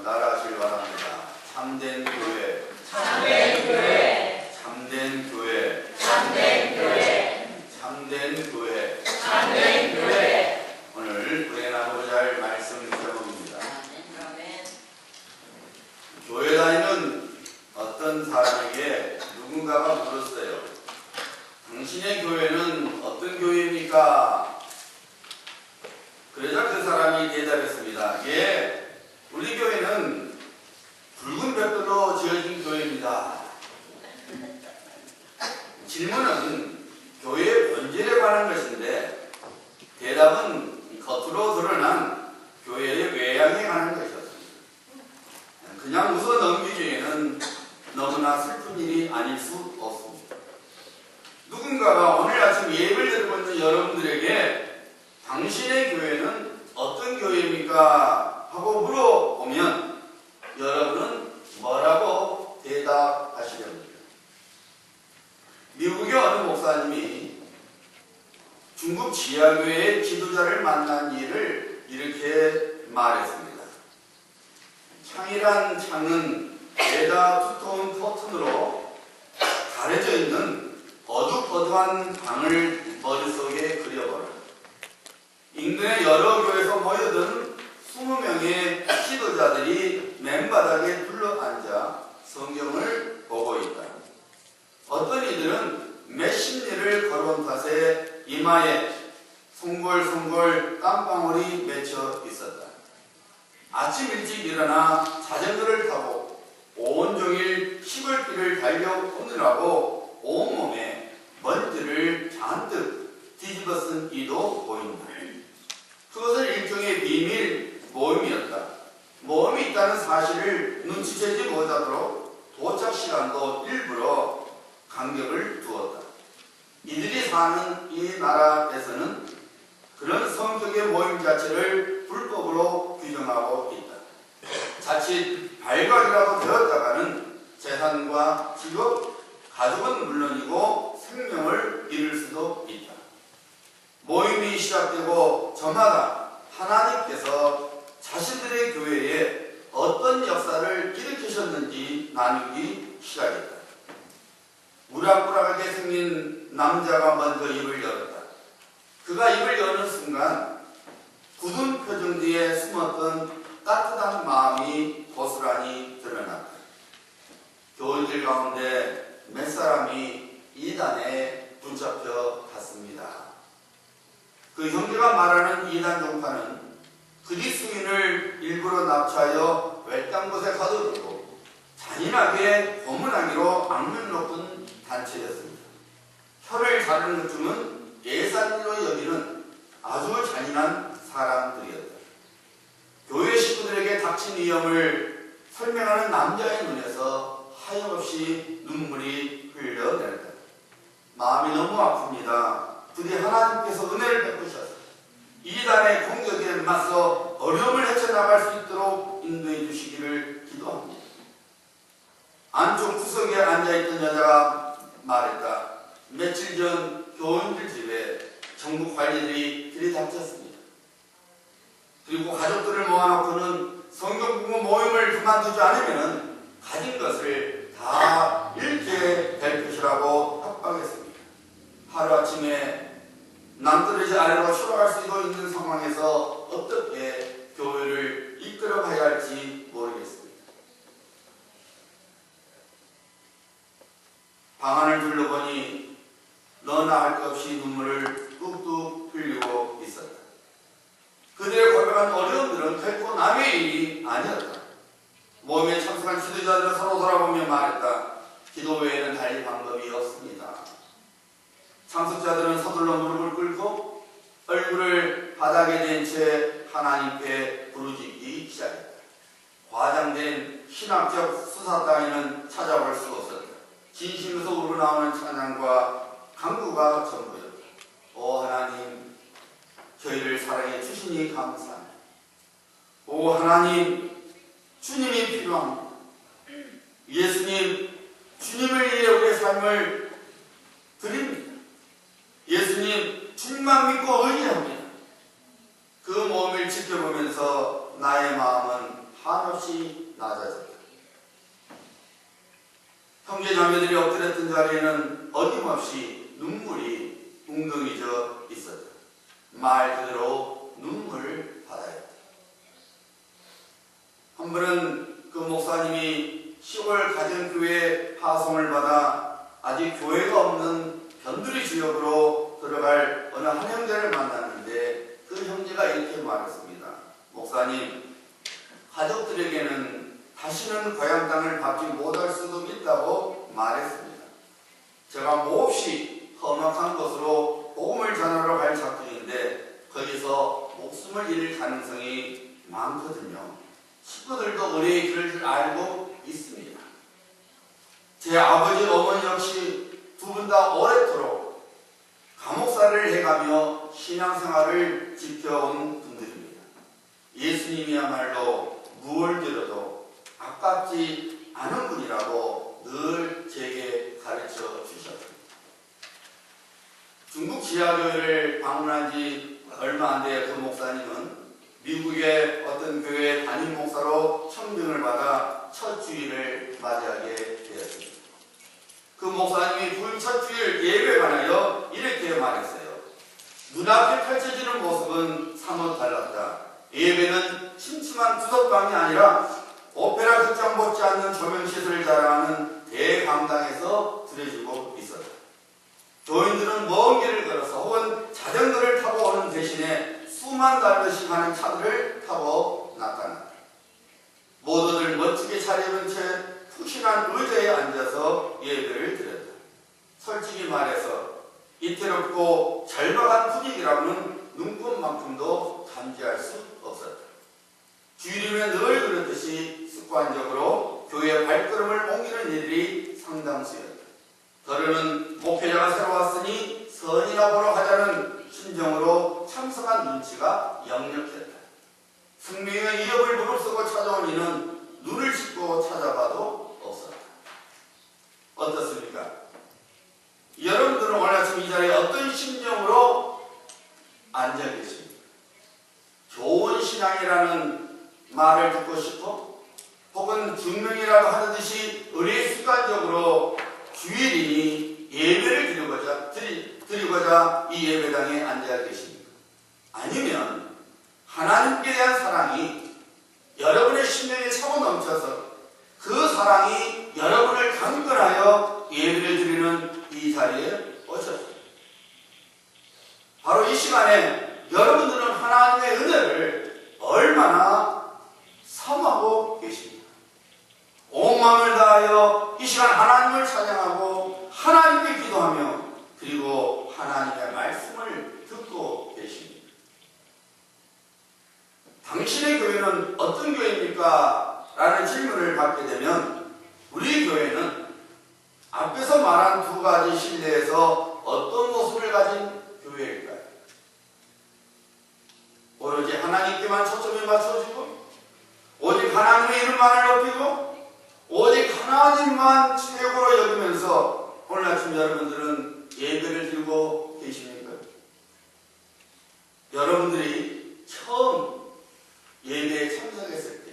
따라하시길 바랍니다. 참된 교회, 참된 교회, 참된 교회, 참된 교회, 참된 교회. 참된 교회. 오늘 우리가 나누고자 할 말씀 제목입니다. 교회 다니는 어떤 사람에게 누군가가 물었어요. 당신의 교회는 어떤 교회입니까? 그러자 그 사람이 대답했습니다. 예, 우리 교회는 붉은 벽돌로 지어진 교회입니다. 질문은 교회의 본질에 관한 것인데 대답은 겉으로 드러난 교회의 외양에 관한 것이었습니다. 그냥 웃어 넘기기에는 너무나 슬픈 일이 아닐 수 없습니다. 누군가가 오늘 아침 예배를 드리고 있는 여러분들에게 당신의 교회는 어떤 교회입니까? 하고 물어보면 여러분은 뭐라고 대답하시렵니까? 미국의 어느 목사님이 중국 지하교회의 지도자를 만난 일을 이렇게 말했습니다. 창이란 창은 죄다 두터운 커튼으로 가려져 있는 어둑어둑한 방을 머릿속에 그려버려. 인근의 여러 교회에서 모여든 20명의 지도자들이 맨바닥에 둘러앉아 성경을 보고 있다. 어떤 이들은 몇십 리를 걸어온 탓에 이마에 송골송골 땀방울이 맺혀 있었다. 아침 일찍 일어나 자전거를 타고 온종일 시골길을 달려오느라고 온몸에 먼지를 잔뜩 뒤집어 쓴 이도 보인다. 그것은 일종의 비밀 모임이었다. 모임이 있다는 사실을 눈치채지 못하도록 도착 시간도 일부러 간격을 두었다. 이들이 사는 이 나라에서는 그런 성격의 모임 자체를 불법으로 규정하고 있다. 자칫 발각이라도 되었다가는 재산과 직업, 가족은 물론이고 생명을 잃을 수도 있다. 모임이 시작되고 저마다 하나님께서 자신들의 교회에 어떤 역사를 일으키셨는지 나누기 시작했다. 우락부락하게 생긴 남자가 먼저 입을 열었다. 그가 입을 여는 순간 굳은 표정 뒤에 숨었던 따뜻한 마음이 고스란히 드러났다. 교인들 가운데 몇 사람이 이단에 붙잡혀 갔습니다. 그 형제가 말하는 이단 종파는 그리스도인을 일부러 납치하여 외딴 곳에 가두고 잔인하게 고문하기로 악명 높은 단체였습니다. 혀를 자르는 중은 예산으로 여기는 아주 잔인한 사람들이었다. 교회 식구들에게 닥친 위험을 설명하는 남자의 눈에서 하염없이 눈물이 흘러내렸다. 마음이 너무 아픕니다. 부디 하나님께서 은혜를 베푸셔서 이단의 공격에 맞서 어려움을 헤쳐나갈 수 있도록 인도해 주시기를 기도합니다. 안쪽 구석에 앉아있던 여자가 말했다. 며칠 전 교인들 집에 정부 관리들이 들이닥쳤습니다. 그리고 가족들을 모아놓고는 성경 공부 모임을 그만두지 않으면 가진 것을 다 잃게 될 것이라고 협박했습니다. 하루아침에 남떨어지 아래로 추락할 수도 있는 상황에서 어떻게 교회를 이끌어가야 할지 모르겠습니다. 방 안을 둘러보니 너나 할 것 없이 눈물을 뚝뚝 흘리고 있었다. 그들의 고백한 어려움들은 결코 남의 일이 아니었다. 모임에 참석한 지도자들은 서로 돌아보며 말했다. 기도 외에는 달리 방법이 없습니다. 참석자들은 서둘러 무릎을 꿇고 얼굴을 바닥에 댄 채 하나님께 부르짖기 시작했다. 과장된 신학적 수사 따위는 찾아볼 수 없었다. 진심에서 우러나오는 찬양과 간구가 전부였다. 오 하나님, 저희를 사랑해 주시니 감사합니다. 오 하나님, 주님이 필요합니다. 예수님, 주님을 위해 우리의 삶을 드립니다. 예수님, 주님만 믿고 의지합니다. 그 모험을 지켜보면서 나의 마음은 한없이 낮아졌다. 형제 자매들이 엎드렸던 자리에는 어김없이 눈물이 웅덩이져 있었다. 말 그대로 눈물 바다였다. 한 번은 그 목사님이 시골 가정교회 파송을 받아 아직 교회가 없는 변두리 지역으로 들어갈 어느 한 형제를 만났는데 그 형제가 이렇게 말했습니다. 목사님, 가족들에게는 다시는 고향 땅을 밟지 못할 수도 있다고 말했습니다. 제가 몹시 험악한 곳으로 복음을 전하러 갈 작정인데 거기서 목숨을 잃을 가능성이 많거든요. 식구들도 의뢰의 그럴 줄 알고 있습니다. 제 아버지, 어머니 역시 두 분 다 오래도록 감옥살이를 해가며 신앙생활을 지켜온 분들입니다. 예수님이야말로 무얼 들어도 아깝지 않은 분이라고 늘 제게 가르쳐 주셨습니다. 중국 지하교회를 방문한 지 얼마 안 돼 그 목사님은 미국의 어떤 교회 담임 목사로 청빙을 받아 첫 주일을 맞이하게 되었습니다. 그 목사님이 그 첫 주일 예배에 관하여 이렇게 말했어요. 눈앞에 펼쳐지는 모습은 사뭇 달랐다. 예배는 침침한 구석방이 아니라 오페라 극장 못지 않는 조명시설을 자랑하는 대강당에서 드려지고 있었다. 교인들은 먼 길을 걸어서 혹은 자전거를 타고 오는 대신에 수만 달러씩 하는 차들을 타고 나타났다. 모두들 멋지게 차려입은 채 푹신한 의자에 앉아서 예배를 드렸다. 솔직히 말해서 이태롭고 절박한 분위기라고는 눈꽃만큼도 감지할 수 없었다. 주일이면 늘 그렇듯이 습관적으로 교회 발걸음을 옮기는 일들이 상당수였다. 더러는 목회자가 새로 왔으니 선이나 보러 가자는 심정으로 참석한 눈치가 역력했다. 생명의 위협을 무릅쓰고 찾아온 이는 눈을 씻고 찾아봐도 없었다. 어떻습니까? 여러분들은 오늘 아침 이 자리에 어떤 심정으로 앉아 계십니까? 좋은 신앙이라는 말을 듣고 싶어? 혹은 증명이라도 하듯이 의례 습관적으로 주일이니 예배를 드리고자 이 예배당에 앉아 계십니까? 아니면 하나님께 대한 사랑이 여러분의 심령에 차고 넘쳐서 그 사랑이 여러분을 강건하여 예배를 드리는 이 자리에 오셨습니다. 바로 이 시간에 여러분들은 하나님의 은혜를 얼마나 사모하고 계십니까? 온 마음을 다하여 이 시간 하나님을 찬양하고 하나님께 기도하며 그리고 하나님의 말씀을 듣고 계십니다. 당신의 교회는 어떤 교회입니까? 라는 질문을 받게 되면 우리 교회는 앞에서 말한 두 가지 신뢰에서 어떤 모습을 가진 교회일까요? 오로지 하나님께만 초점이 맞춰지고 오직 하나님의 이름만을 높이고 오직 하나님만 최고로 여기면서 오늘 아침 여러분들은 예배를 드리고 계십니까? 여러분들이 처음 예배에 참석했을 때,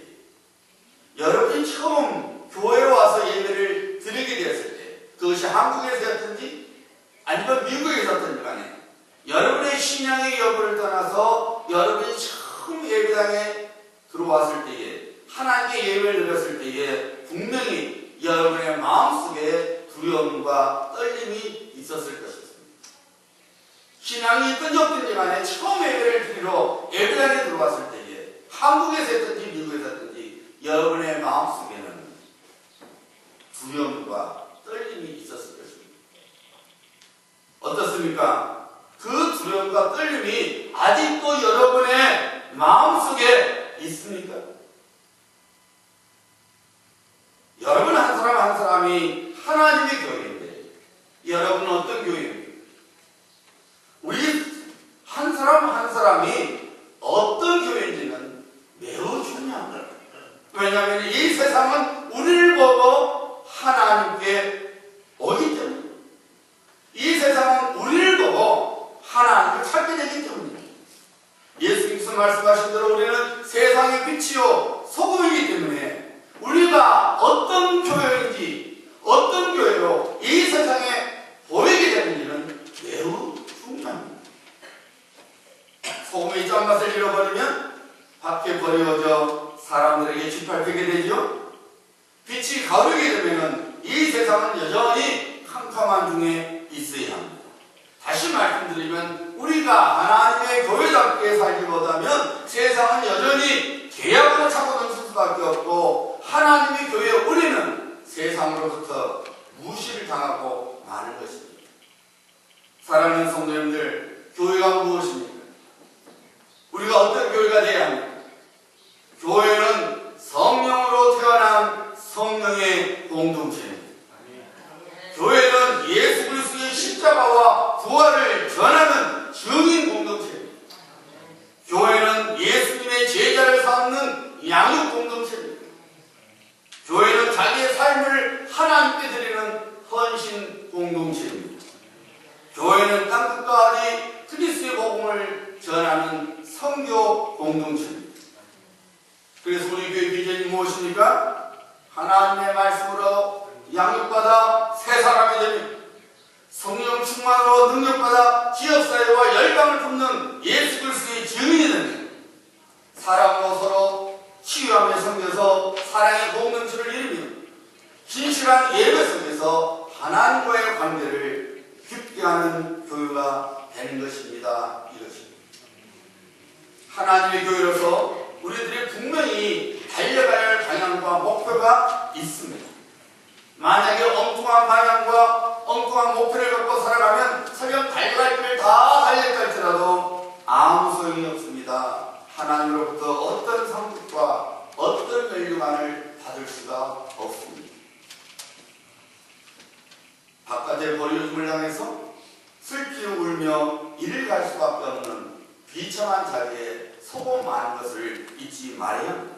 여러분이 처음 교회에 와서 예배를 드리게 되었을 때, 그것이 한국에서였든지 아니면 미국에서였든지 간에 여러분의 신앙의 여부를 떠나서 여러분이 처음 예배당에 들어왔을 때에 하나님의 예배를 드렸을 때에 분명히 여러분의 마음속에 두려움과 떨림이 있었을 것입니다. 신앙이 있든지 없든지 간에 처음 예배를 드리러 예배당에 들어왔을 때에 한국에서 했든지 미국에서 했든지 여러분의 마음속에는 두려움과 떨림이 있었을 것입니다. 어떻습니까? 그 두려움과 떨림이 아직도 여러분의 마음속에 있습니까? 여러분 한 사람 한 사람이 하나님의 교회인데 여러분은 어떤 교회입니까? 우리 한 사람 한 사람이 어떤 교회인지는 매우 중요합니다. 왜냐하면 이 세상은 우리를 보고 하나님께 오기 때문에 이 세상은 우리를 보고 하나님을 찾게 되기 때문입니다. 예수님께서 말씀하신 대로 우리는 세상의 빛이요 소금이기 비춰져 사람들에게 짓밟히게 되죠. 빛이 가르게 되면 이 세상은 여전히 캄캄한 중에 있어야 합니다. 다시 말씀드리면 우리가 하나님의 교회답게 살지 못하면 세상은 여전히 죄악으로 차고 넘칠 수밖에 없고, 하나님의 교회 우리는 세상으로부터 무시를 당하고 마는 것입니다. 사랑하는 성도님들, 교회가 무엇입니까? 우리가 어떤 교회가 되어야 합니까? 교회는 성령으로 태어난 성령의 공동체입니다. 교회는 예수 그리스도의 십자가와 부활을 전하는 증인 공동체입니다. 교회는 예수님의 제자를 삼는 양육 공동체입니다. 교회는 자기의 삶을 하나님께 드리는 헌신 공동체입니다. 교회는 땅끝까지 그리스도의 복음을 전하는 선교 공동체입니다. 그래서 우리 교회 비전이 무엇입니까? 하나님의 말씀으로 양육받아 새 사람이 되며 성령 충만으로 능력받아 지역사회와 열방을 품는 예수 그리스도의 증인이 되며 사랑으로 서로 치유하며 섬겨서 사랑의 공동체를 이루며 진실한 예배 속에서 하나님과의 관계를 깊게 하는 교회가 되는 것입니다. 이것입니다. 하나님의 교회로서 우리들이 분명히 달려가야 할 방향과 목표가 있습니다. 만약에 엉뚱한 방향과 엉뚱한 목표를 갖고 살아가면 설령 달려갈 길을 다 달렸다 할지라도 아무 소용이 없습니다. 하나님으로부터 어떤 상급과 어떤 멸류관을 받을 수가 없습니다. 바깥에 버려짐을 당해서 슬피고 울며 이를 갈 수밖에 없는 비참한 자리에 서고 마는 것을 잊지 말아야 합니다.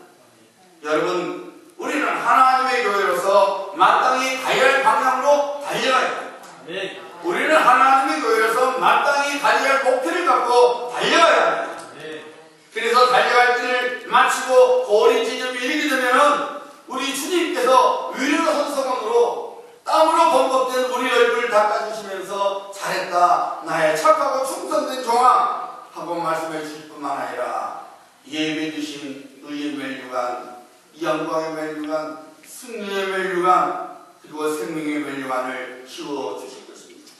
여러분, 우리는 하나님의 교회로서 마땅히 가야 할 방향으로 달려가야 합니다. 네. 우리는 하나님의 교회로서 마땅히 달려야 할 목표를 갖고 달려가야 합니다. 네. 그래서 달려갈 길을 마치고 고린 지점에 이르게 되면 우리 주님께서 의료 선서관으로 땀으로 범벅된 우리 얼굴을 닦아주시면서 잘했다, 나의 착하고 충성된 종아 하고 말씀해 주실 뿐만 아니라 예배 주신 의의 멸류관, 영광의 멸류관, 승리의 멸류관, 그리고 생명의 멸류관을 씌워 주실 것입니다.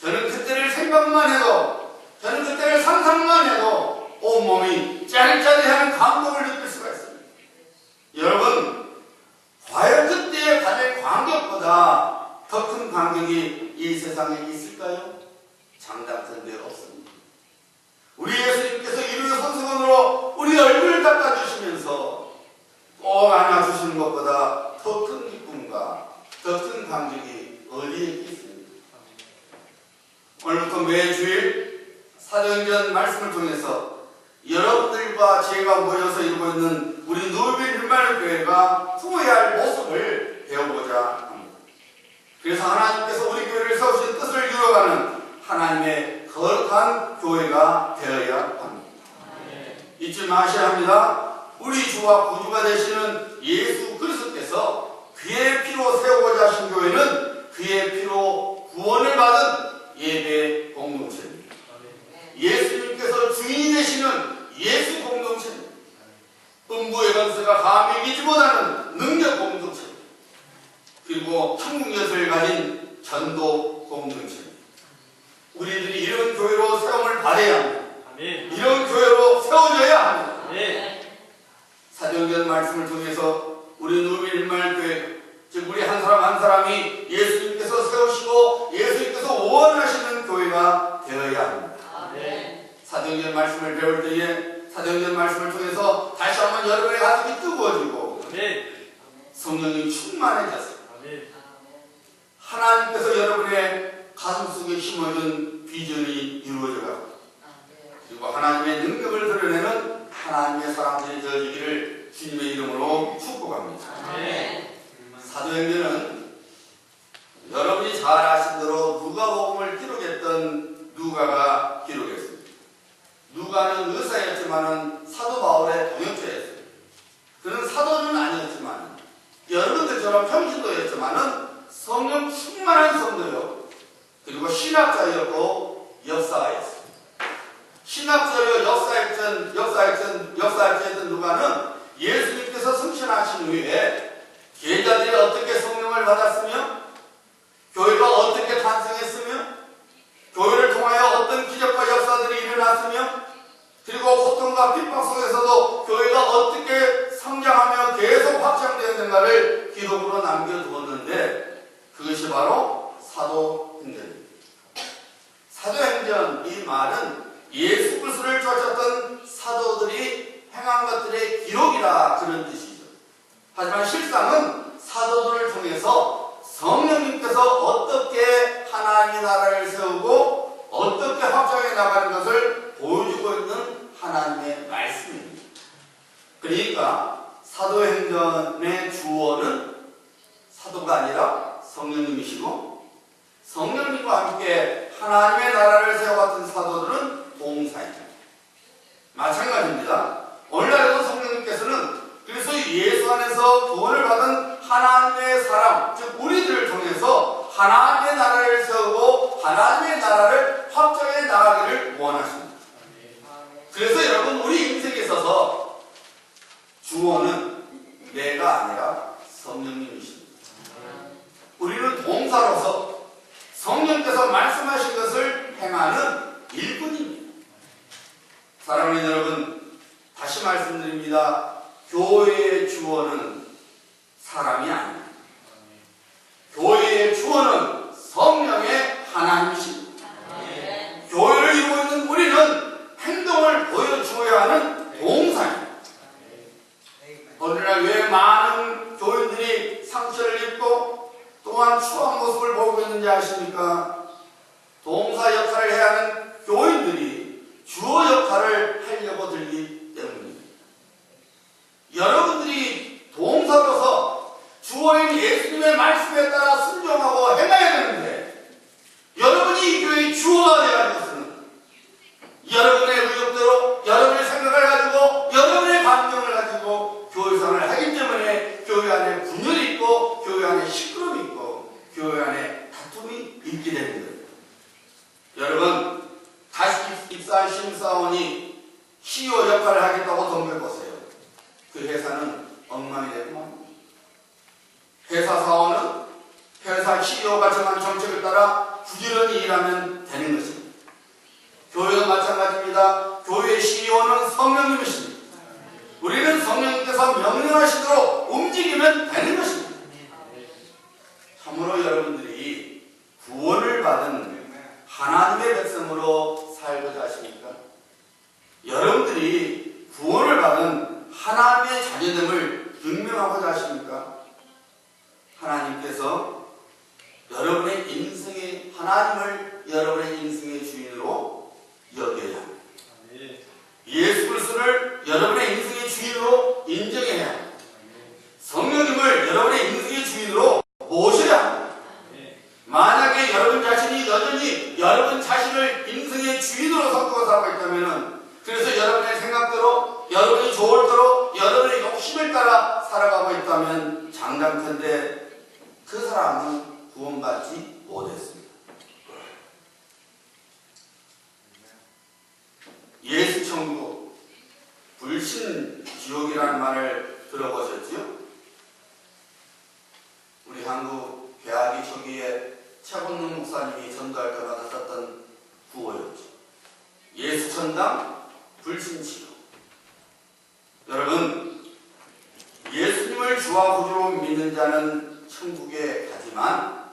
저는 그때를 생각만 해도, 저는 그때를 상상만 해도 온몸이 짜릿짜릿한 감동을 느낄 수가 있습니다. 여러분, 과연 그때의 받을 감격보다 더 큰 감격이 이 세상에 있을까요? 장담컨대 없습니다. 우리 예수님께서 이루의 선수건으로 우리 얼굴을 닦아주시면서 꼭 안아주시는 것보다 더 큰 기쁨과 더 큰 감격이 어디에 있습니까? 오늘부터 매주일 사도행전 말씀을 통해서 여러분들과 제가 모여서 이루고 있는 우리 누빌 율마늘 교회가 품어야 할 모습을 배워보자 합니다. 그래서 하나님께서 우리 교회를 세우신 뜻을 이루어가는 하나님의 거룩한 교회가 되어야 합니다. 잊지 마셔야 합니다. 우리 주와 구주가 되시는 예수 그리스도께서 그의 피로 세우고자 하신 교회는 그의 피로 구원을 받은 예배 공동체입니다. 예수님께서 주인이 되시는 예수 공동체입니다. 음부의 권세가 감히 이기지 못하는 능력 공동체입니다. 그리고 천국 연세를 가진 전도 공동체입니다. 우리들이 이런 교회로 세움을 받아야 합니다. 아멘. 이런 교회로 세워져야 합니다. 아멘. 사도행전 말씀을 통해서 우리 누빌일마늘교회, 즉 우리 한 사람 한 사람이 예수님께서 세우시고 예수님께서 원하시는 교회가 되어야 합니다. 아멘. 사도행전 말씀을 배울 때에 사도행전 말씀을 통해서 다시 한번 여러분의 가슴이 뜨거워지고 아멘. 성령이 충만해졌습니다. 아멘. 하나님께서 여러분의 가슴 속에 심어준 비전이 이루어져가고 그리고 하나님의 능력을 드러내는 하나님의 사람들이 되어지기를 주님의 이름으로 축복합니다. 아멘. 사도행전은 여러분이 잘 아신 대로 누가복음을 기록했던 누가가 기록했습니다. 누가는 의사였지만은 사도 바울의 동역자였습니다. 그는 사도는 아니었지만 여러분들처럼 평신도였지만은 성령 충만한 성도요. 그리고 신학자였고 역사가였습니다. 신학적이고 역사학자였던 누가는 예수님께서 승천하신 후에 제자들이 어떻게 성령을 받았으며 교회가 어떻게 탄생했으며 교회를 통하여 어떤 기적과 역사들이 일어났으며 그리고 고통과 핍박 속에서도 교회가 어떻게 성장하며 계속 확장되었는가를 기록으로 남겨두었는데 그것이 바로 사도행전입니다. 사도행전 이 말은 예수 그리스도를 쫓았던 사도들이 행한 것들의 기록이라 그런 뜻이죠. 하지만 실상은 사도들을 통해서 성령님께서 어떻게 하나님의 나라를 세우고 어떻게 확장해 나가는 것을 보여주고 있는 하나님의 말씀입니다. 그러니까 사도행전의 주어는 사도가 아니라 성령님이시고 성령님과 함께 하나님의 나라를 세워갔던 사도들은 동사입니다. 마찬가지입니다. 오늘날에도 성령님께서는 그래서 예수 안에서 구원을 받은 하나님의 사람, 즉 우리들을 통해서 하나님의 나라를 세우고 하나님의 나라를 확장해 나가기를 원하십니다. 그래서 여러분 우리 인생에 있어서 주어는 내가 아니라 성령님이십니다. 우리는 동사로서 성령께서 말씀하신 것을 행하는 일꾼입니다. 사랑하는 여러분, 다시 말씀드립니다. 교회의 주어는 사람이 아닙니다. 교회의 주어는 성령의 하나님이십니다. 교회를 이루고 있는 우리는 행동을 보여주어야 하는 동사입니다. 오늘날 왜 많은 교인들이 상처를 입고 또한 추한 모습을 보고 있는지 아십니까? 동사 역할을 해야 하는 교인들이 주어 역할을 하려고 들기 때문입니다. 여러분들이 동사로서 주어인 예수님의 말씀에 따라 순종하고 행해야 되는데 여러분이 이 교회의 주어가 되어야 하는 것은 여러분의 의욕대로 여러분의 생각을 가지고 여러분의 감정을 가지고 교회 생활을 하기 때문에 교회 안에 분열이 있고 교회 안에 시끄러움이 있고 교회 안에 다툼이 있게 되는 거예요. 여러분 다시 입사한 신입사원이 CEO 역할을 하겠다고 덤벼보세요. 그 회사는 엉망이 되고 맙니다. 회사 사원은 회사 CEO가 정한 정책을 따라 부지런히 일하면 되는 것입니다. 교회도 마찬가지입니다. 교회의 CEO는 성령님이십니다. 우리는 성령님께서 명령하시도록 움직이면 되는 것입니다. 참으로 여러분들이 구원을 받은 하나님의 백성으로 살고자 하십니까? 여러분들이 구원을 받은 하나님의 자녀됨을 증명하고자 하십니까? 하나님께서 여러분의 인생의 하나님을 여러분의 인생의 주인으로 여겨야 합니다. 예수 그리스도를 여러분의 인생의 주인으로 인정해야 합니다. 성령님을 여러분의 인생의 주인으로 모셔야 합니다. 만약에 여러분 자신이 여전히 여러분 자신을 인생의 주인으로 삼고 살고 있다면 그래서 여러분의 생각대로 여러분이 좋을 대로 여러분의 욕심을 따라 살아가고 있다면 장담컨대 그 사람은 구원받지 못했습니다. 예수 천국, 불신 지옥이라는 말을 들어보셨지요? 우리 한국 개학이 초기에 최건능 목사님이 전도할 때마다 썼던 구호였죠. 예수 천당, 불신 지옥. 여러분, 예수님을 주와 구주로 믿는 자는 천국에 가지만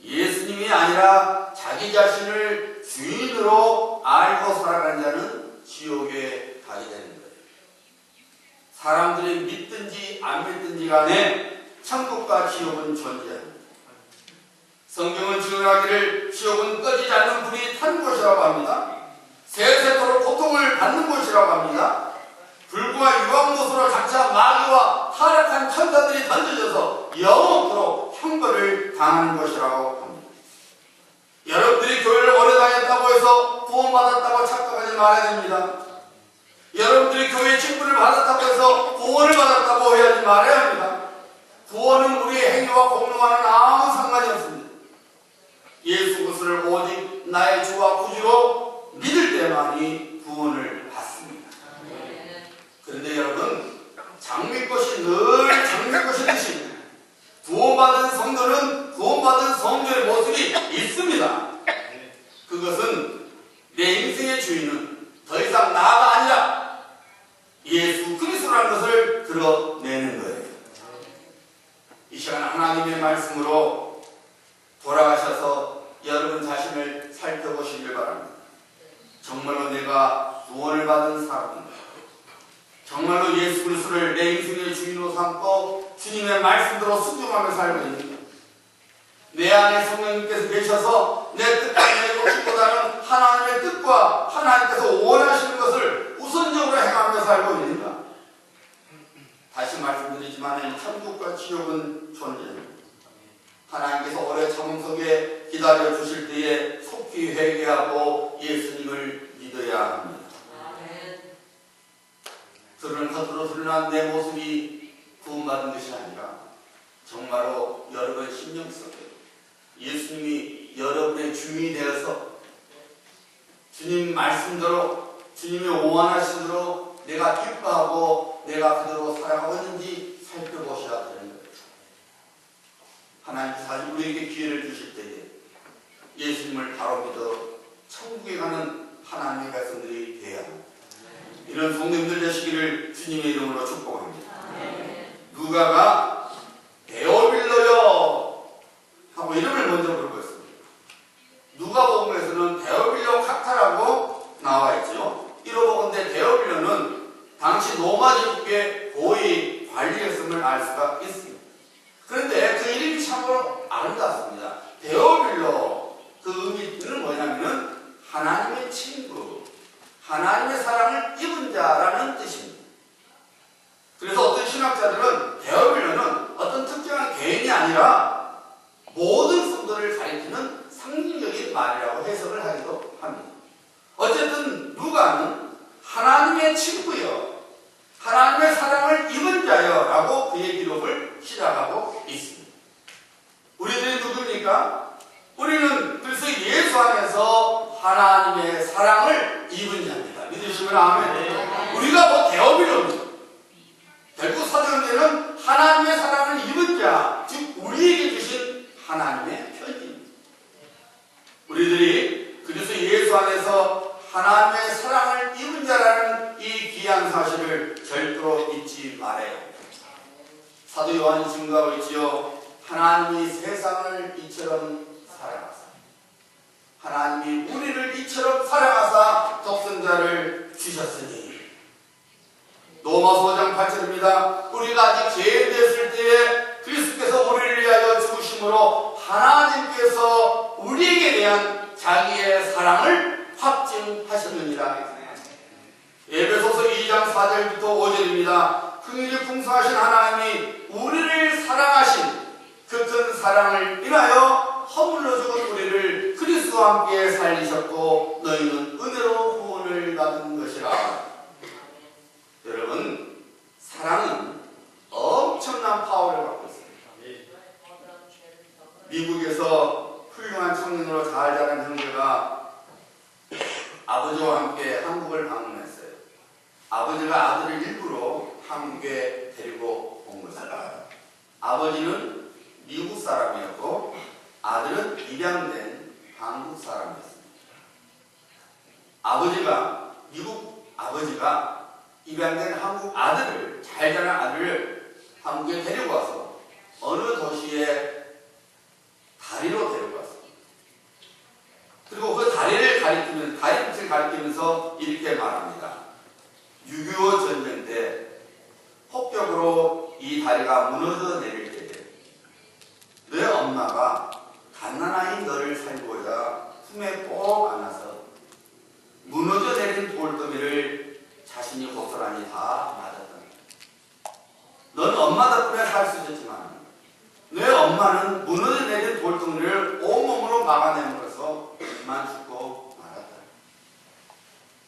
예수님이 아니라 자기 자신을 주인으로 알고 살아가는 자는 지옥에 가게 되는 거예요. 사람들이 믿든지 안 믿든지 간에 천국과 지옥은 존재합니다. 성경은 증언하기를 지옥은 꺼지지 않는 불이 탄 곳이라고 합니다. 세세토록 고통을 받는 곳이라고 합니다. 불과 유황못으로 장차 마귀와 타락한 천사들이 던져져서 영원토록 형벌을 당하는 것이라고 합니다. 여러분들이 교회를 오래 다녔다고 해서 구원받았다고 착각하지 말아야 됩니다. 여러분들이 교회 직분을 받았다고 해서 구원을 받았다고 오해하지 말아야 합니다. 구원은 우리의 행위와 공로와는 아무 상관이 없습니다. 예수 그리스도를 오직 나의 주와 구주로 믿을 때만이 구원을 받습니다. 그런데 여러분, 장미 꽃이 늘 장미 꽃이듯이 구원받은 성도는 구원받은 성도의 모습이 있습니다. 그것은 내 인생의 주인은 더 이상 나가 아니라 예수 그리스도라는 것을 드러내는 거예요. 이 시간 하나님의 말씀으로 돌아가셔서 여러분 자신을 살펴보시길 바랍니다. 정말로 내가 구원을 받은 사람인가? 정말로 예수 그리스도를 내 인생의 주인으로 삼고 주님의 말씀대로 순종하며 살고 있는가? 내 안에 성령님께서 계셔서 내 뜻과 내 욕심보다는 하나님의 뜻과 하나님께서 원하시는 것을 우선적으로 행하며 살고 있는가? 다시 말씀드리지만 천국과 지옥은 존재합니다. 하나님께서 오래 참음 속에 기다려 주실 때에 속히 회개하고 예수님을 믿어야 합니다. 그런 겉으로 드러난 내 모습이 구원받은 것이 아니라 정말로 여러분의 심령 속에 예수님이 여러분의 주인이 되어서 주님 말씀대로 주님이 원하신 대로 내가 기뻐하고 내가 그대로 살아가고 있는지 살펴보셔야 되는 거예요. 하나님께서 우리에게 기회를 주실 때에 예수님을 바로 믿어 천국에 가는 하나님의 백성들이 되어야 합니다. 이런 성도님들 되시기를 주님의 이름으로 축복합니다. 누가가 데오빌로요 하고 이름을 먼저 부르고 있습니다. 누가복음에서는 데오빌로 카타라고 나와 있죠. 이로보건대 데오빌로는 당시 로마 제국의 고위 관리였음을 알 수가 있습니다. 그런데 그 이름이 참으로 아름답습니다. 데오빌로 그 의미는 뭐냐면은 하나님의 친구, 하나님의 사랑을 입은 자라는 뜻입니다. 그래서 어떤 신학자들은 데오빌로는 어떤 특정한 개인이 아니라 모든 성도를 가리키는 상징적인 말이라고 해석을 하기도 합니다. 어쨌든 누가는 하나님의 친구여, 하나님의 사랑을 입은 자여 라고 그의 기록을 시작하고 있습니다. 우리들이 누굽니까? 우리는 그래서 예수 안에서 하나님의 사랑을 입은 자입니다. 믿으시면 아멘. 우리가 뭐 데오빌로입니다. 결국 사도행전은 하나님의 사랑을 입은 자, 즉 우리에게 주신 하나님의 편지입니다. 우리들이 그래서 예수 안에서 하나님의 사랑을 입은 자라는 이 귀한 사실을 절대로 잊지 말아요. 사도 요한이 증거하고 있지요. 하나님이 세상을 이처럼 사랑하사, 하나님이 우리를 이처럼 사랑하사 독생자를 주셨으니. 로마서 5장 8절입니다. 우리가 아직 죄인되었을 때에 그리스도께서 우리를 위하여 죽으심으로 하나님께서 우리에게 대한 자기의 사랑을 확증하셨느니라. 에베소서 2장 4절부터 5절입니다. 긍휼이 풍성하신 하나님이 우리를 사랑하신 그 큰 사랑을 인하여 허물로 죽은 우리를 그리스도와 함께 살리셨고 너희는 은혜로 구원을 받은 것이라. 여러분, 사랑은 엄청난 파워를 갖고 있습니다. 미국에서 훌륭한 청년으로 잘 자란 형제가 아버지와 함께 한국을 방문했어요. 아버지가 아들을 일부러 한국에 데리고 온 것입니다. 아버지는 미국 사람이었고 아들은 입양된 한국 사람이었습니다. 미국 아버지가 입양된 한국 아들을, 잘 자란 아들을 한국에 데리고 와서 어느 도시에 다리로 데리고 왔습니다. 그리고 그 다리를 가리키면서, 다리빛을 가리키면서 이렇게 말합니다. 6.25 전쟁 때 폭격으로 이 다리가 무너져 내릴 때 너의 엄마가 갓난아인 너를 살고자 품에 꼭 안아서 무너져 내린 돌더미를 자신이 고스란히 다 맞았다. 넌 엄마 덕분에 살 수 있었지만 너의 엄마는 무너져 내린 돌덩이를 온몸으로 막아내면서 그만 죽고 말았다.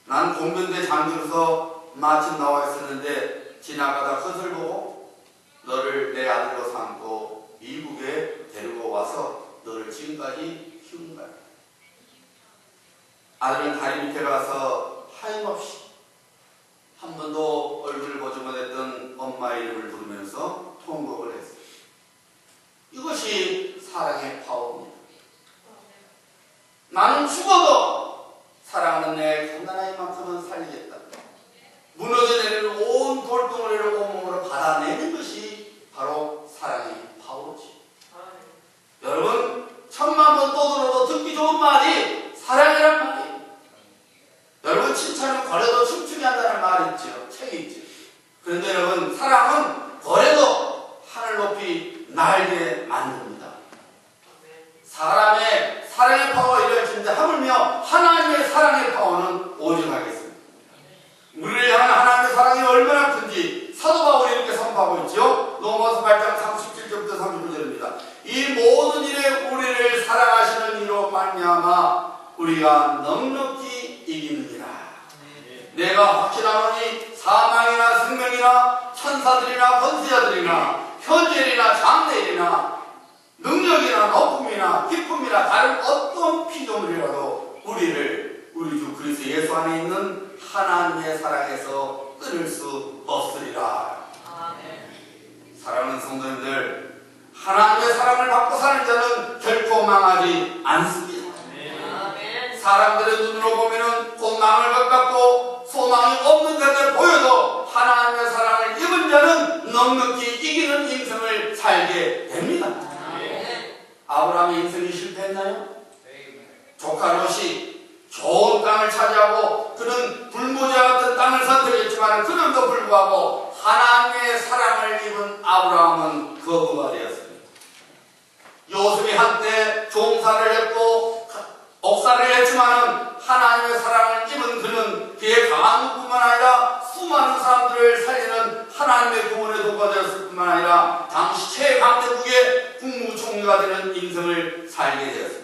난 공병대 장교로서 마침 나와 있었는데 지나가다 그것을 보고 너를 내 아들로 삼고 미국에 데리고 와서 너를 지금까지 키운 거야. 아들은 다리 밑에 가서 타임없이 한 번도 얼굴을 보지 못했던 엄마 이름을 부르면서 통곡을 했어요. 이것이 사랑의 파워입니다. 나는 죽어도 사랑하는 내 갓난아이만큼은 살리겠다. 무너져 내리는 온 돌덩어리를 온몸으로 받아내는 것이 바로 사랑의 파워지. 여러분, 천만 번 떠들어도 듣기 좋은 말이 사랑이란 말이에요. 여러분, 칭찬은 거래도 춤추게 한다는 말이 있죠. 책이 있죠. 그런데 여러분, 사랑은 거래도 하늘 높이 날게 만듭니다. 사람의 사랑의 파워가 이루어지는데 하물며 하나님의 사랑의 파워는 오직하겠습니다. 우리를 향한 하나님의 사랑이 얼마나 큰지 사도 바울이 이렇게 선포하고 있죠. 로마서 8장 37절부터 39절입니다. 이 모든 일에 우리를 사랑하시는 이로 말미암아 우리가 넉넉히 이기느니라. 내가 확신하노니 사망이나 생명이나 천사들이나 권세자들이나 현재일이나 장래일이나 능력이나 높음이나 기쁨이나 다른 어떤 피조물이라도 우리를 우리 주 그리스도 예수 안에 있는 하나님의 사랑에서 끊을 수 없으리라. 사랑하는 성도님들, 하나님의 사랑을 받고 사는 자는 결코 망하지 않습니다. 사람들의 눈으로 보면은 곧 망할 것 같고 소망이 없는 것을 보여도 하나님의 사랑을 입은 자는 넉넉히 이기는 인생을 살게 됩니다. 아브라함의 인생이 실패했나요? 조카 롯이 좋은 땅을 차지하고 그는 불모자 같은 땅을 선택했지만 그럼에도 불구하고 하나님의 사랑을 입은 아브라함은 거부가 되었습니다. 요셉이 한때 종사를 했고 옥사를 했지만 하나님의 사랑을 입은 그는 그의 강한 뿐만 아니라 수많은 사람들을 살리는 하나님의 구원의 도구가 되었을 뿐만 아니라 당시 최강대국의 국무총리가 되는 인생을 살게 되었습니다.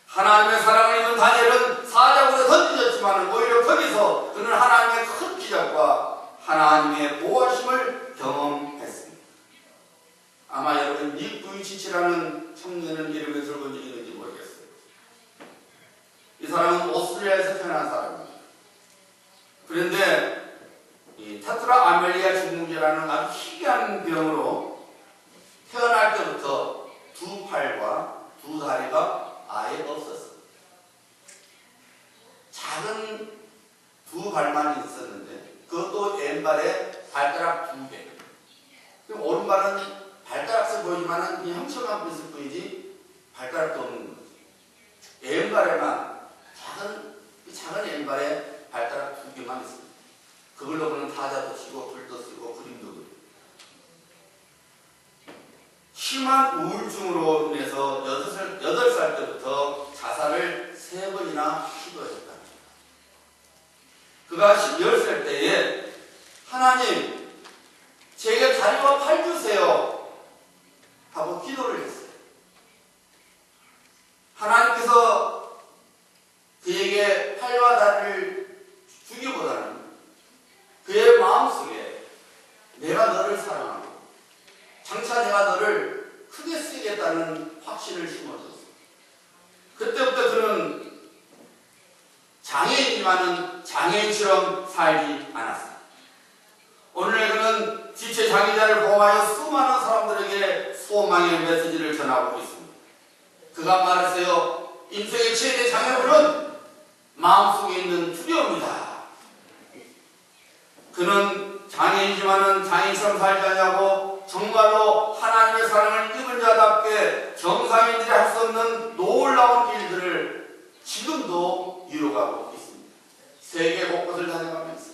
하나님의 사랑을 입은 다니엘은 사자굴에 던져졌지만 오히려 거기서 그는 하나님의 큰 기적과 하나님의 보호하심을 경험했습니다. 아마 여러분 닉 부이치치라는 청년을 이름에 들어본 적이 있는지 모르겠어요. 이 사람은 오스트리아에서 태어난 사람입니다. 그런데 이 테트라 아멜리아 증후군이라는 아주 희귀한 병으로 태어날 때부터 두 팔과 두 다리가 아예 없었어요. 작은 두 발만 있었는데 그것도 왼발에 발가락 2개. 그럼 오른발은 발가락을 보이지만 그냥 형체만 있을 뿐이지 발가락도 없는 거죠. 왼발에만 작은 왼발에 발가락 2개만 있습니다. 그걸로 그는 타자도 치고 글도 쓰고 그림도 그리고 심한 우울증으로 인해서 8살 때부터 자살을 3번이나 시도했다. 그가 10살 때에 하나님 제게 다리와 팔 주세요 하고 기도를 했어요. 하나님께서 그에게 팔과 다리를 주기보다는 그의 마음속에 내가 너를 사랑하고 장차 내가 너를 크게 쓰겠다는 확신을 심어줬어요. 그때부터 그는 장애인이지만은 장애인처럼 살지 않았습니다. 오늘 그는 지체 장애자를 보호하여 수많은 사람들에게 소망의 메시지를 전하고 있습니다. 그가 말했어요. 인생의 최대 장애물은 마음속에 있는 두려움이다. 그는 장애인이지만은 장애인처럼 살지 않냐고 정말로 하나님의 사랑을 입은 자답게 정상인들이 할 수 없는 놀라운 일들을 지금도 이루어가고 있습니다. 세계 곳곳을 다녀가면서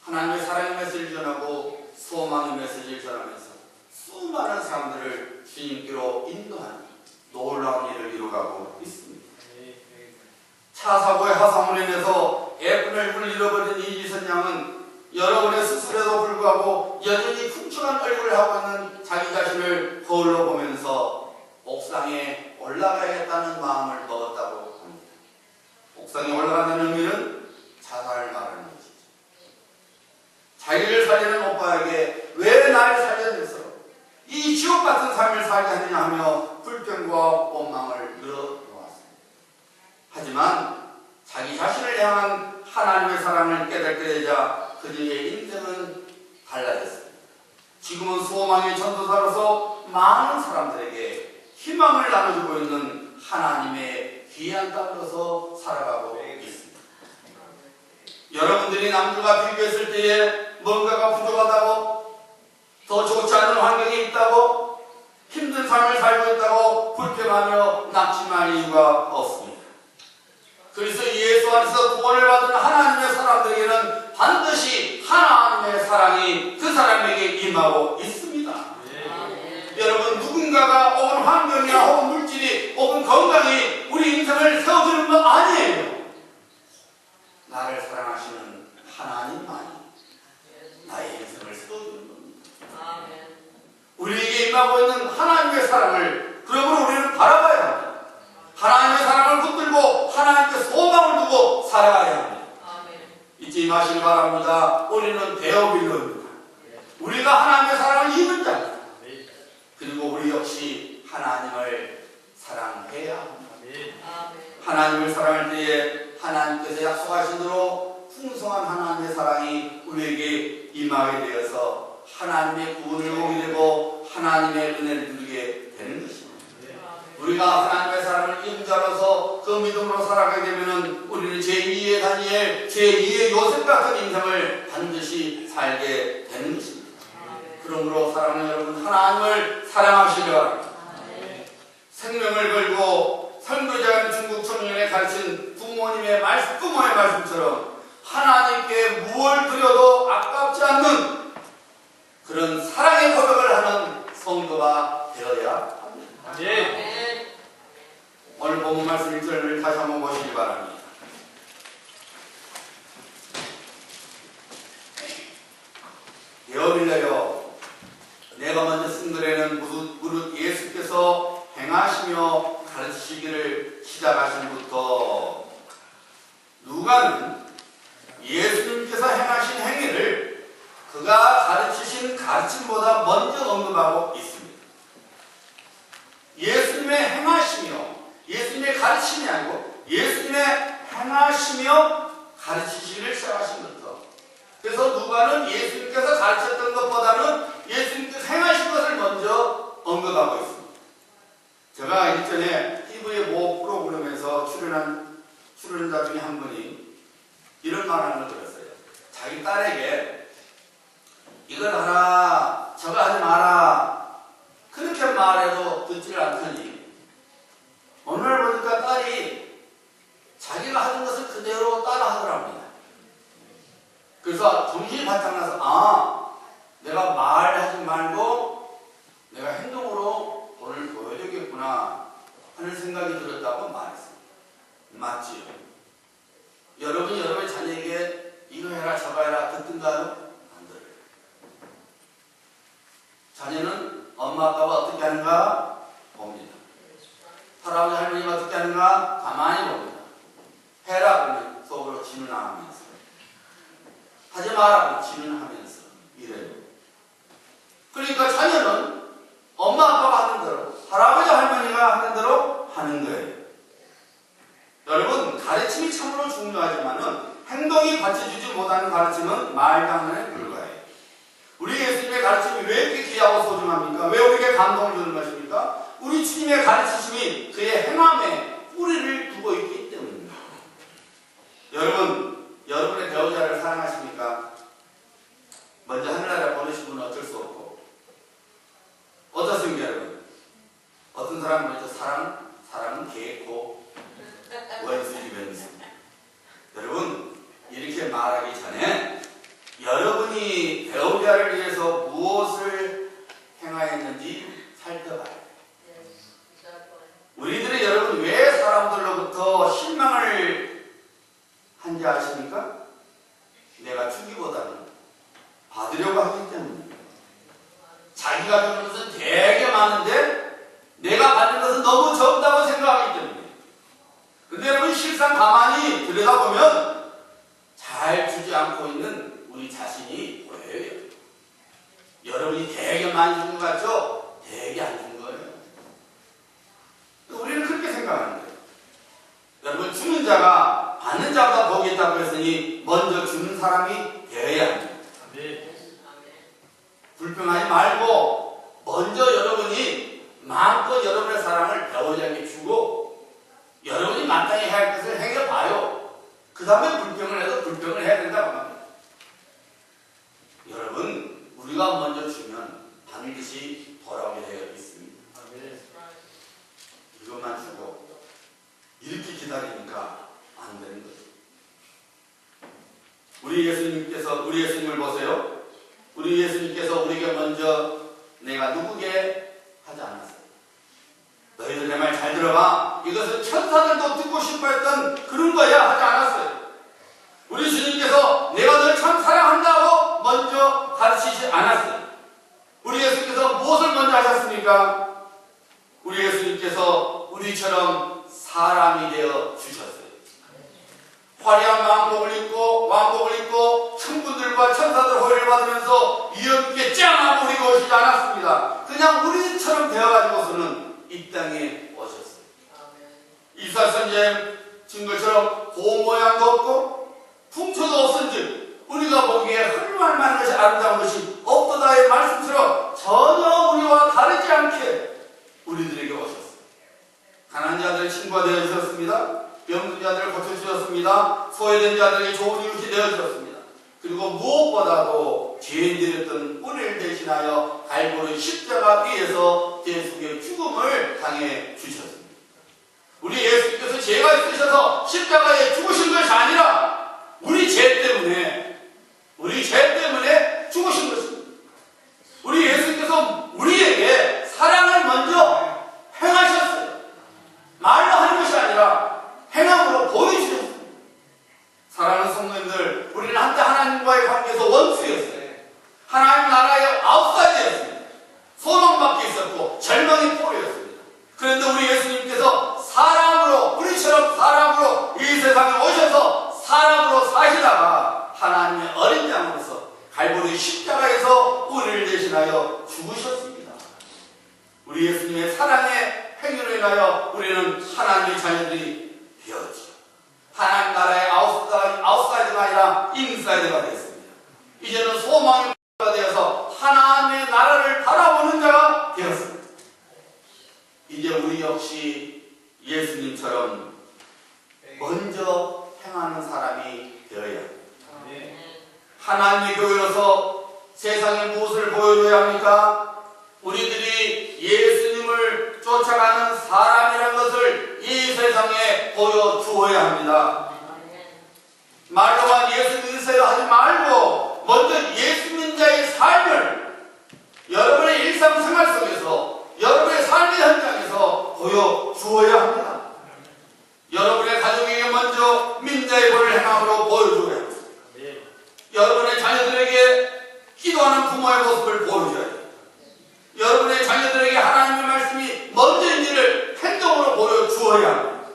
하나님의 사랑의 메시지를 전하고 소망의 메시지를 전하면서 수많은 사람들을 주님께로 인도하는 놀라운 일을 이루어가고 있습니다. 차 사고의 화상으로 인해서 예쁜 얼굴을 잃어버린 이지선 양은 여러 번의 수술에도 불구하고 여전히 흉측한 얼굴을 하고 있는 자기 자신을 거울로 보면서 옥상에 올라가야겠다는 마음을 먹었다고 합니다. 옥상에 올라가는 의미는 자살을 말하는 것이죠. 자기를 살리는 오빠에게 왜 나를 살려내서 이 지옥 같은 삶을 살게 하느냐 하며 불평과 원망을 늘어놓았습니다. 하지만 자기 자신을 향한 하나님의 사랑을 깨닫게 되자 그들의 인생은 달라졌습니다. 지금은 소망의 전도사로서 많은 사람들에게 희망을 나눠주고 있는 하나님의 귀한 딸로서 살아가고 있습니다. 여러분들이 남들과 비교했을 때에 뭔가가 부족하다고, 더 좋지 않은 환경에 있다고, 힘든 삶을 살고 있다고 불평하며 낙심할 이유가 없습니다. 그래서 예수 안에서 구원을 받은 하나님의 사람들에게는 반드시 하나님의 사랑이 그 사람에게 임하고 있습니다. 여러분, 누군가가 혹은 환경이나 혹은 물질이 혹은 건강이 우리 인생을 세워주는 건 아니에요. 나를 사랑하시는 하나님만이 나의 인생을 세워주는 겁니다. 우리에게 임하고 있는 하나님의 사랑을 그러므로 우리는 바라봐야 합니다. 하나님의 사랑을 붙들고 하나님께 소망을 두고 살아가야 합니다. 잊지 마시기 바랍니다. 우리는 데어빌러입니다. 우리가 하나님의 사랑을 입은 자입니다. 그리고 우리 역시 하나님을 사랑해야 합니다. 하나님을 사랑할 때에 하나님께서 약속하신 대로 풍성한 하나님의 사랑이 우리에게 임하게 되어서 하나님의 구원을 보게 되고 하나님의 은혜를 누리게 되는 것입니다. 우리가 하나님의 사랑을 입은 자로서 그 믿음으로 살아가게 되면 우리는 제2의 다니엘, 제2의 요셉 같은 인생을 반드시 살게 되는 것입니다. 그러므로 사랑하는 여러분, 하나님을 사랑하시기 바랍니다. 생명을 걸고 선교자인 중국 청년에 가르친 부모의 말씀처럼 하나님께 무엇을 드려도 아깝지 않는 그런 사랑의 고백을 하는 성도가 되어야 합니다. 오늘 본문 말씀 1절을 다시 한번 보시기 바랍니다. 데어빌러여, 내가 먼저 쓴 글에는 무릇 예수께서 행하시며 가르치시기를 시작하신부터 누가는 예수님께서 행하신 행위를 그가 가르치신 가르침보다 먼저 언급하고 있습니다. 예수님의 행하시며, 예수님의 가르침이 아니고 예수님의 행하시며 가르치시기를 시작하신 것부터. 그래서 누가는 예수님께서 가르쳤던 것보다는 예수님께서 행하신 것을 먼저 언급하고 있습니다. 제가 일전에 TV의 모 프로그램에서 출연자 중에 한 분이 이런 말하는 걸 들었어요. 자기 딸에게 이걸 하라, 저거 하지 마라, 그렇게 말해도 듣지를 않더니 어느 날 보니까 딸이 자기가 하던 것을 그대로 따라 하더랍니다. 그래서 정신이 바짝 나서 내가 말하지 말고 내가 행동으로 돈을 보여주겠구나 하는 생각이 들었다고 말했습니다. 맞지요? 여러분이 여러분의 자녀에게 이거 해라 저거 해라 듣든가요? 안 들어요. 자녀는 엄마 아빠가 어떻게 하는가 봅니다. 할아버지 할머니가 어떻게 하는가 가만히 봅니다. 해라 그러면 속으로 진언하면서, 하지 마라 그러면 진언하면서 이래요. 그러니까 자녀는 엄마 아빠가 하는 대로, 할아버지 할머니가 하는 대로 하는 거예요. 여러분, 가르침이 참으로 중요하지만은 행동이 받쳐주지 못하는 가르침은 말장난에 불과해요. 우리 예수님의 가르침이 왜 이렇게 귀하고 소중합니까? 왜 우리에게 감동을 주는 것입니까? 우리 주님의 가르치심이 그의 행함에 뿌리를 두고 있기 때문입니다. 여러분, 여러분의 배우자를 사랑하십니까? 먼저 하늘나라 보내신 분은 어쩔 수 없고, 어떻습니까 여러분? 어떤 사람은 먼저 사랑은 개코 원수지 변수. 여러분, 이렇게 말하기 전에 여러분이 배우자를 위해서 무엇을 행하였는지 살펴봐요. 우리들이 여러분 왜 사람들로부터 실망을 한지 아십니까? 내가 주기보다는 받으려고 하기 때문입니다. 자기가 주는 것은 되게 많은데 내가 받는 것은 너무 적다고 생각하기 때문에. 근데 여러분, 실상 가만히 들여다보면 잘 주지 않고 있는 우리 자신이 보여요. 여러분이 되게 많이 준 것 같죠? 되게 안 준 거예요. 우리는 그렇게 생각하는 거예요. 여러분, 주는 자가 받는 반드시 돌아오게 되어 있습니다. 이것만 주고 이렇게 기다리니까 안 되는 거죠. 우리 예수님을 보세요. 우리 예수님께서 우리에게 먼저 내가 누구게 하지 않았어요. 너희들 내 말 잘 들어봐. 이것은 천사들도 듣고 싶어 했던 그런 거야 하지 않았어요. 우리 주님께서 내가 널 참 사랑한다고 먼저 가르치지 않았어요. 우리 예수님께서 무엇을 먼저 하셨습니까? 우리 예수님께서 우리처럼 사람이 되어 주셨어요. 화려한 왕복을 입고 천군들과 천사들 호의를 받으면서 위엄있게 짱 하고 우리가 오시지 않았습니다. 그냥 우리처럼 되어가지고서는 이 땅에 오셨어요. 이스라엘 선지자의 증거처럼 고운 모양도 없고 풍초도 없은즉 우리가 보기에 헐만한 만한 것이 아름다운 것이 없도다의 말씀처럼 전혀 우리와 다르지 않게 우리들에게 오셨어요. 가난한 자들의 친구가 되어주셨습니다. 병든 자들을 고쳐주셨습니다. 소외된 자들에게 좋은 이웃이 되어주셨습니다. 그리고 무엇보다도 죄인들이었던 우리를 대신하여 갈보리 십자가 위에서 대속의 죽음을 당해 주셨습니다. 우리 예수님께서 죄가 있으셔서 십자가에 죽으신 것이 아니라 우리 죄 때문에 죽으신 것입니다. 우리 예수님께서 우리에게 사랑을 먼저 행하셨어요. 말로 하는 것이 아니라 행함으로 보여주셨습니다. 사랑하는 성도님들, 우리는 한때 하나님과의 관계에서 원수였어요. 하나님 나라의 아웃사이드였습니다. 소망밖에 있었고 절망의 포로였습니다. 그런데 우리 예수님께서 사람으로, 우리처럼 사람으로 이 세상에 오셔서 사람으로 사시다가 하나님의 어린 양으로서 갈보리 십자가에서 우리를 대신하여 죽으셨습니다. 우리 예수님의 사랑의 행위로 인하여 우리는 하나님의 자녀들이 되었죠. 하나님 나라의 아웃사이드가 아니라 인사이드가 되었습니다. 이제는 소망의 자가 되어서 하나님의 나라를 바라보는 자가 되었습니다. 이제 우리 역시 예수님처럼 먼저 행하는 사람이 되어야 합니다. 하나님의 교회로서 세상에 무엇을 보여줘야 합니까? 우리들이 예수님을 쫓아가는 사람이라는 것을 이 세상에 보여주어야 합니다. 말로만 예수 믿으세요 하지 말고 먼저 예수 믿는 자의 삶을 여러분의 일상생활 속에서 여러분의 삶의 현장에서 보여주어야 합니다. 여러분의 가족에게 먼저 민자의 본을 행함으로 보여줘야 합니다. 여러분의 자녀들에게 기도하는 부모의 모습을 보여줘야 합니다. 여러분의 자녀들에게 하나님의 말씀이 먼저인 일을 행동으로 보여주어야 합니다.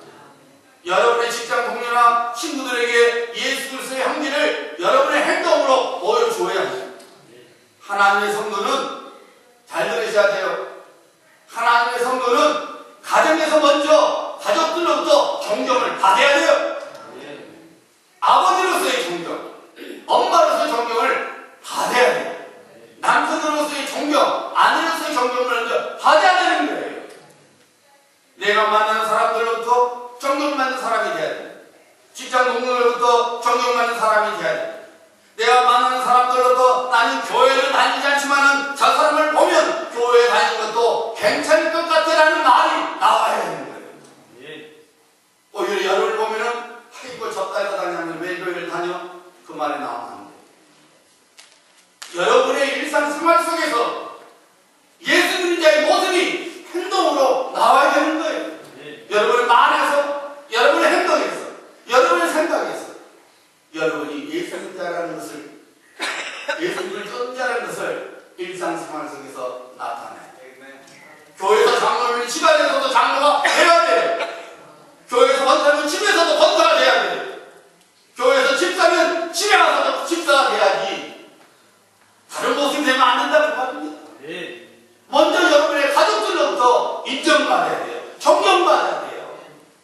여러분의 직장 동료나 친구들에게 예수 그리스도의 향기를 여러분의 행동으로 보여주어야 합니다. 하나님의 성도는 잘 들으셔야 돼요. 하나님의 성도는 가정에서 먼저 가족들로부터 존경을 받아야 돼요. 아버지로서의 존경, 엄마로서의 존경을 받아야 돼요. 남편으로서의 존경, 아내로서의 존경을 먼저 받아야 되는 거예요. 내가 만나는 사람들로부터 존경받는 사람이 돼야 돼요. 직장 동료로부터 존경받는 사람이 돼야 돼요. 내가 만나는 사람들로부터 나는 교회를 다니지 않지만은 저 사람을 보면 교회 다니는 것도 괜찮을 것 같아라는 말이 나와야 되는 거예요. 오히려 여러분을 보면은 아이고 저 딸도 다니면 왜 교회를 다녀? 그 말이 나오면 안 돼요. 여러분의 일상생활 속에서 예수 믿는 자의 모습이 행동으로 나와야 되는 거예요. 여러분의 말에서, 여러분의 행동에서, 여러분의 생각에서 여러분이 예수 믿는 자라는 것을, 예수님을 쫓는 자라는 것을 일상생활 속에서 나타내요. 교회에서 장로면 집안에서도 장로가 돼야 돼요. 교회에서 권사면 집에서도 권사가 돼야 돼요. 교회에서 집사면 집에 가서도 집사가 돼야지 다른 모습이 되면 안 된다고 말입니다. 먼저 여러분의 가족들로부터 인정받아야 돼요. 존경받아야 돼요.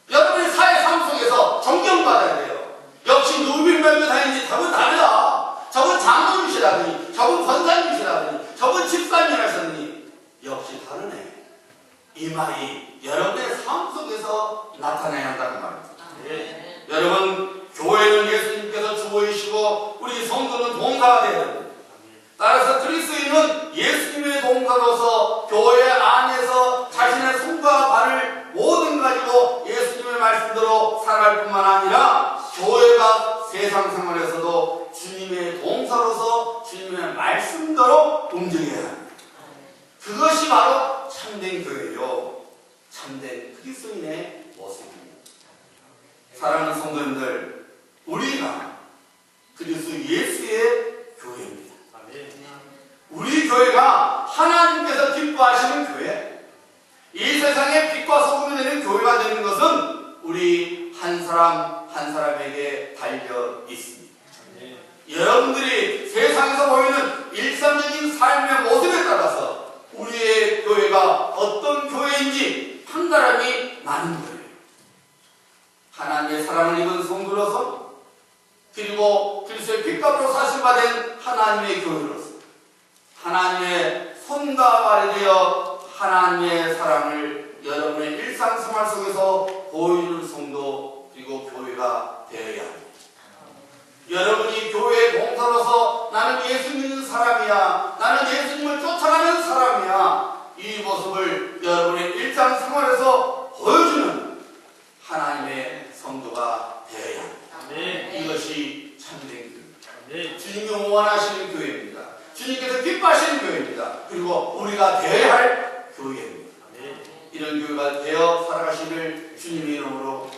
여러분의 사회 삶 속에서 존경받아야 돼요. 역시 누굴 믿고 다니는지 저건 다르다. 저건 장로님이시라더니, 저건 권사님이시라더니, 저건 집사님이라더니 역시 다르네. 이 말이 여러분의 삶 속에서 나타나야 한다는 말입니다. 여러분, 교회는 예수님께서 주어이시고 우리 성도는 동사가 되어야 됩니다. 따라서 그리스도인은 예수님의 동사로 말씀대로 움직여야 합니다. 그것이 바로 참된 교회요. 참된 그리스도인의 모습입니다. 사랑하는 성도님들, 우리가 그리스도 예수의 교회입니다. 우리 교회가 하나님께서 기뻐하시는 교회, 이 세상의 빛과 소금이 되는 교회가 되는 것은 우리 한 사람 한 사람에게 달려 있습니다. 여러분들이 세상에서 보이는 일상적인 삶의 모습에 따라서 우리의 교회가 어떤 교회인지 판단함이 많은 거예요. 하나님의 사랑을 입은 성도로서, 그리고 그리스도의 빛감으로 사실화된 하나님의 교회로서 하나님의 손과 발이 되어 하나님의 사랑을 여러분의 일상생활 속에서 보여주는 성도, 그리고 교회가 되어야 합니다. 여러분이 교회 봉사로서 나는 예수 믿는 사람이야, 나는 예수님을 쫓아가는 사람이야, 이 모습을 여러분의 일상생활에서 보여주는 하나님의 성도가 되어야 합니다. 이것이 참된 교회입니다. 주님이 원하시는 교회입니다. 주님께서 기뻐하시는 교회입니다. 그리고 우리가 되어야 할 교회입니다. 이런 교회가 되어 살아가시길 주님의 이름으로